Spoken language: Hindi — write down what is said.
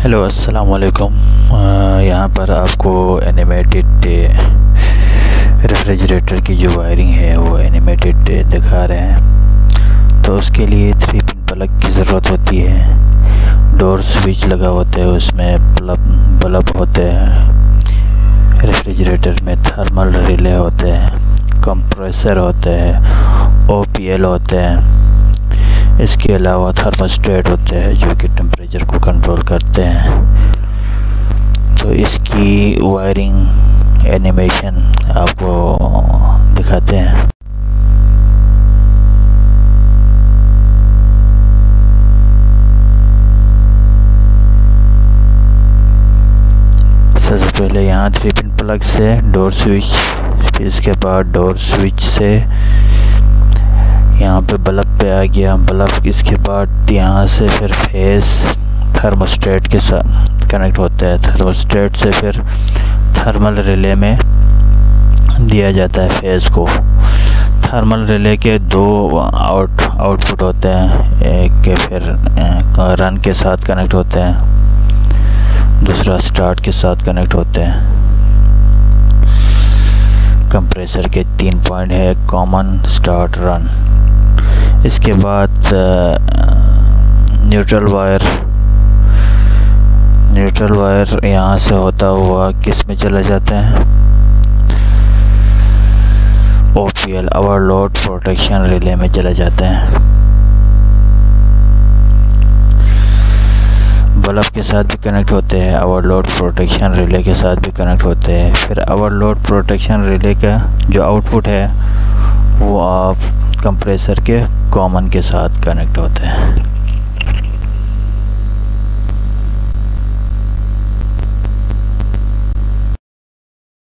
हेलो अस्सलाम वालेकुम। यहाँ पर आपको एनिमेटेड रेफ्रिजरेटर की जो वायरिंग है वो एनिमेटेड दिखा रहे हैं। तो उसके लिए 3 पिन प्लग की ज़रूरत होती है। डोर स्विच लगा होता है, उसमें बल्ब होते हैं। रेफ्रिजरेटर में थर्मल रिले होते हैं, कंप्रेसर होते हैं, OPL होते हैं। इसके अलावा थर्मोस्टेट होते हैं जो कि टेम्परेचर को कंट्रोल करते हैं। तो इसकी वायरिंग एनिमेशन आपको दिखाते हैं। सबसे पहले यहाँ 3 पिन प्लग से डोर स्विच, फिर इसके बाद डोर स्विच से यहाँ पे बल्ब पे आ गया बल्ब। इसके बाद यहाँ से फिर फेस थर्मोस्टेट के साथ कनेक्ट होता है। थर्मोस्टेट से फिर थर्मल रिले में दिया जाता है फेस को। थर्मल रिले के 2 आउटपुट होते हैं, एक के फिर रन के साथ कनेक्ट होते हैं, दूसरा स्टार्ट के साथ कनेक्ट होते हैं। कंप्रेसर के 3 पॉइंट है, कॉमन, स्टार्ट, रन। इसके बाद न्यूट्रल वायर यहाँ से होता हुआ किस में चला जाता है, OPL ओवरलोड प्रोटेक्शन रिले में चला जाता है। बल्ब के साथ भी कनेक्ट होते हैं, ओवरलोड प्रोटेक्शन रिले के साथ भी कनेक्ट होते हैं। फिर ओवरलोड प्रोटेक्शन रिले का जो आउटपुट है वो आप कंप्रेसर के कॉमन के साथ कनेक्ट होते हैं।